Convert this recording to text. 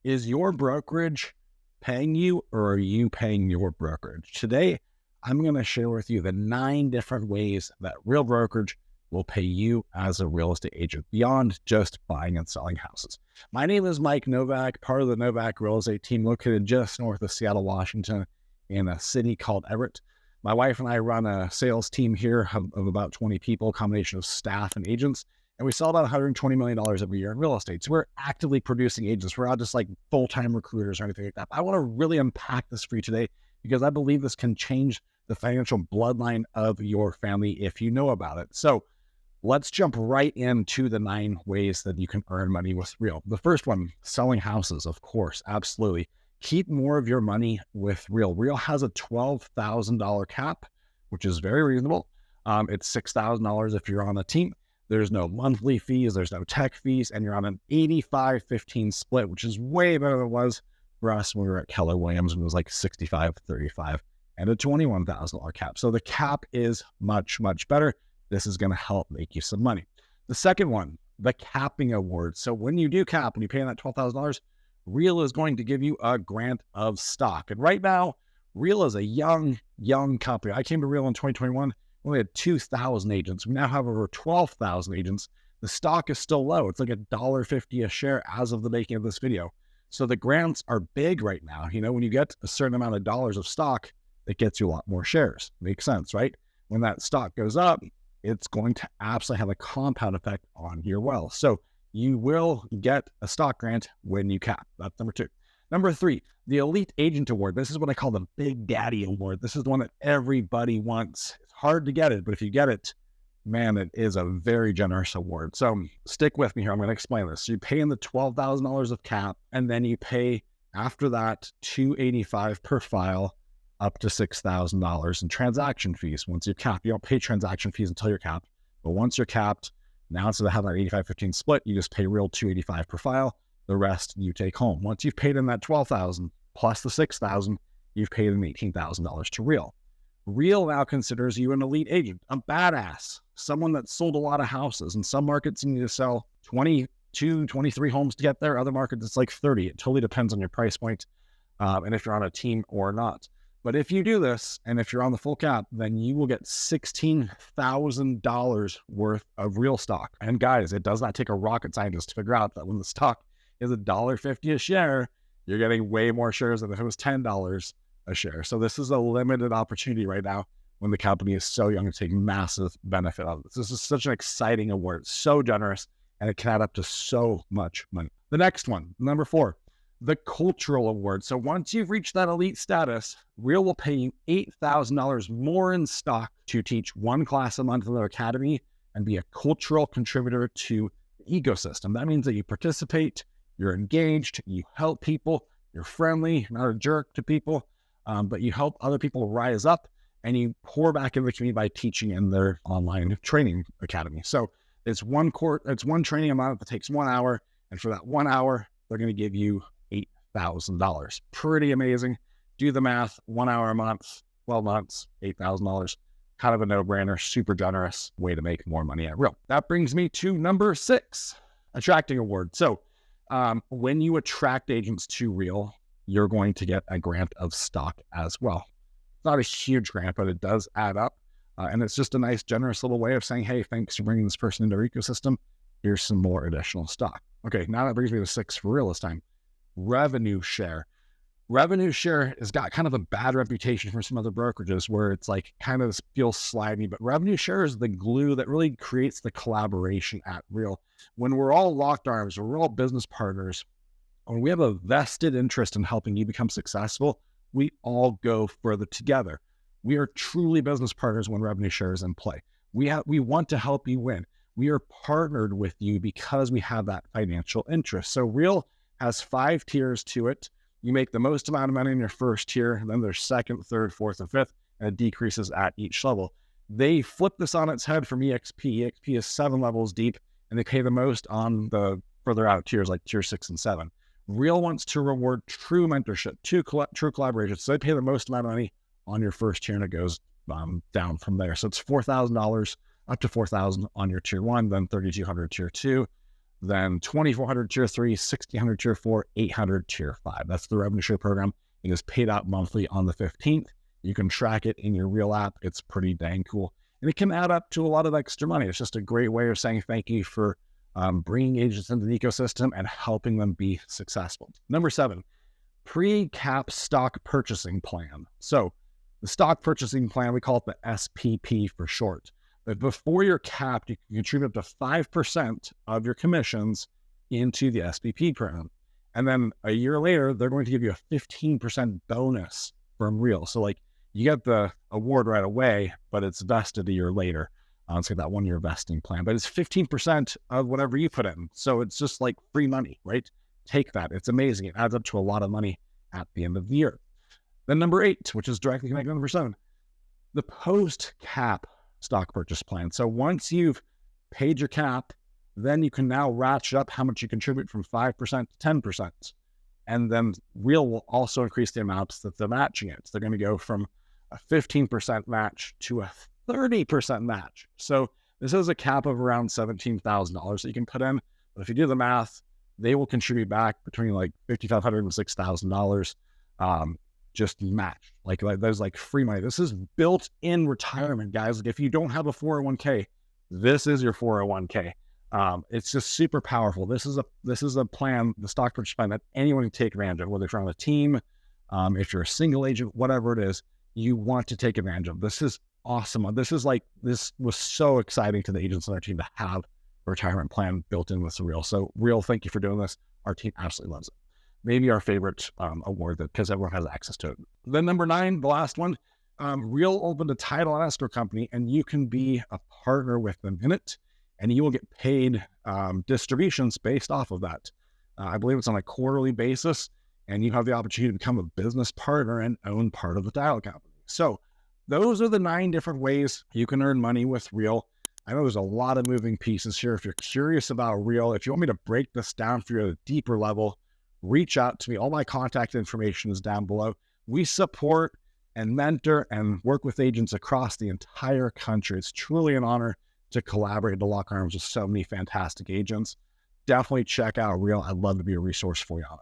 Is your brokerage paying you, or are you paying your brokerage? Today, I'm going to share with you the 9 different ways that Real Brokerage will pay you as a real estate agent beyond just buying and selling houses. My name is Mike Novak, part of the Novak real estate team located just north of Seattle, Washington, in a city called Everett. My wife and I run a sales team here of about 20 people, a combination of staff and agents. And we sell about $120 million every year in real estate. So we're actively producing agents. We're not just like full-time recruiters or anything like that. But I want to really unpack this for you today because I believe this can change the financial bloodline of your family if you know about it. So let's jump right into the 9 ways that you can earn money with Real. The first one, selling houses, of course, absolutely. Keep more of your money with Real. Real has a $12,000 cap, which is very reasonable. It's $6,000 if you're on a team. There's no monthly fees, there's no tech fees, and you're on an 85-15 split, which is way better than it was for us when we were at Keller Williams, and it was like 65-35 and a $21,000 cap. So the cap is much, much better. This is going to help make you some money. The second one, the capping award. So when you do cap, when you pay that $12,000, Real is going to give you a grant of stock. And right now, Real is a young company. I came to Real in 2021. We only had 2,000 agents. We now have over 12,000 agents. The stock is still low. It's like $1.50 a share as of the making of this video. So the grants are big right now. You know, when you get a certain amount of dollars of stock, it gets you a lot more shares. Makes sense, right? When that stock goes up, it's going to absolutely have a compound effect on your wealth. So you will get a stock grant when you cap. That's number 2. Number 3, the Elite Agent Award. This is what I call the Big Daddy Award. This is the one that everybody wants. It's hard to get it, but if you get it, man, it is a very generous award. So stick with me here. I'm going to explain this. So you pay in the $12,000 of cap, and then you pay after that $285 per file up to $6,000 in transaction fees. Once you're capped, you don't pay transaction fees until you're capped. But once you're capped, now instead of having that 85-15 split, you just pay Real $285 per file. The rest you take home. Once you've paid in that $12,000 plus the $6,000, you've paid in $18,000 to Real. Real now considers you an elite agent, a badass, someone that sold a lot of houses. In some markets, you need to sell 22, 23 homes to get there. Other markets, it's like 30. It totally depends on your price point and if you're on a team or not. But if you do this, and if you're on the full cap, then you will get $16,000 worth of Real stock. And guys, it does not take a rocket scientist to figure out that when the stock is $1.50 a share, you're getting way more shares than if it was $10 a share. So this is a limited opportunity right now when the company is so young to take massive benefit of this. This is such an exciting award, so generous, and it can add up to so much money. The next one, number 4, the Cultural Award. So once you've reached that elite status, Real will pay you $8,000 more in stock to teach 1 class a month in their academy and be a cultural contributor to the ecosystem. That means that you participate, you're engaged, you help people, you're friendly, not a jerk to people, but you help other people rise up, and you pour back into the community by teaching in their online training academy. So it's one training a month that takes 1 hour, and for that 1 hour, they're going to give you $8,000. Pretty amazing. Do the math, 1 hour a month, 12 months, $8,000. Kind of a no-brainer, super generous way to make more money at Real. That brings me to number 6, attracting award. So when you attract agents to Real, you're going to get a grant of stock as well. It's not a huge grant, but it does add up. And it's just a nice, generous little way of saying, hey, thanks for bringing this person into our ecosystem. Here's some more additional stock. Okay, now that brings me to 6 for Real this time. Revenue share. Revenue share has got kind of a bad reputation from some other brokerages where it's like kind of feels slimy, but revenue share is the glue that really creates the collaboration at Real. When we're all locked arms, we're all business partners, when we have a vested interest in helping you become successful, we all go further together. We are truly business partners when revenue share is in play. We want to help you win. We are partnered with you because we have that financial interest. So Real has 5 tiers to it. You make the most amount of money in your first tier, and then there's 2nd, 3rd, 4th, and 5th, and it decreases at each level. They flip this on its head from EXP. EXP is 7 levels deep, and they pay the most on the further out tiers like tier 6 and 7. Real wants to reward true mentorship, true collaboration. So they pay the most amount of money on your first tier, and it goes down from there. So it's $4,000 up to $4,000 on your tier 1, then $3,200 tier 2, then 2,400 tier 3, 1,600 tier 4, 800 tier 5. That's the revenue share program. It is paid out monthly on the 15th. You can track it in your Real app. It's pretty dang cool. And it can add up to a lot of extra money. It's just a great way of saying thank you for bringing agents into the ecosystem and helping them be successful. Number 7, pre-cap stock purchasing plan. So the stock purchasing plan, we call it the SPP for short. But before you're capped, you can contribute up to 5% of your commissions into the SPP program. And then a year later, they're going to give you a 15% bonus from Real. So like you get the award right away, but it's vested a year later. It's like that 1-year vesting plan, but it's 15% of whatever you put in. So it's just like free money, right? Take that. It's amazing. It adds up to a lot of money at the end of the year. Then number 8, which is directly connected to number 7, the post-cap stock purchase plan. So once you've paid your cap, then you can now ratchet up how much you contribute from 5% to 10%. And then Real will also increase the amounts that they're matching it. So they're going to go from a 15% match to a 30% match. So this is a cap of around $17,000 that you can put in. But if you do the math, they will contribute back between like $5,500 and $6,000 just match. Like there's like free money. This is built-in retirement, guys. Like if you don't have a 401k, this is your 401k. It's just super powerful. This is a plan, the stock purchase plan that anyone can take advantage of, whether you're on a team, if you're a single agent, whatever it is, you want to take advantage of. This is awesome. This was so exciting to the agents on our team to have a retirement plan built in with Real. So Real, thank you for doing this. Our team absolutely loves it. Maybe our favorite award, because everyone has access to it. Then number 9, the last one, Real opened a title and escrow company, and you can be a partner with them in it, and you will get paid distributions based off of that. I believe it's on a quarterly basis, and you have the opportunity to become a business partner and own part of the title company. So those are the 9 different ways you can earn money with Real. I know there's a lot of moving pieces here. If you're curious about Real, if you want me to break this down for you at a deeper level, reach out to me. All my contact information is down below. We support and mentor and work with agents across the entire country. It's truly an honor to collaborate and to lock arms with so many fantastic agents. Definitely check out Real. I'd love to be a resource for you on it.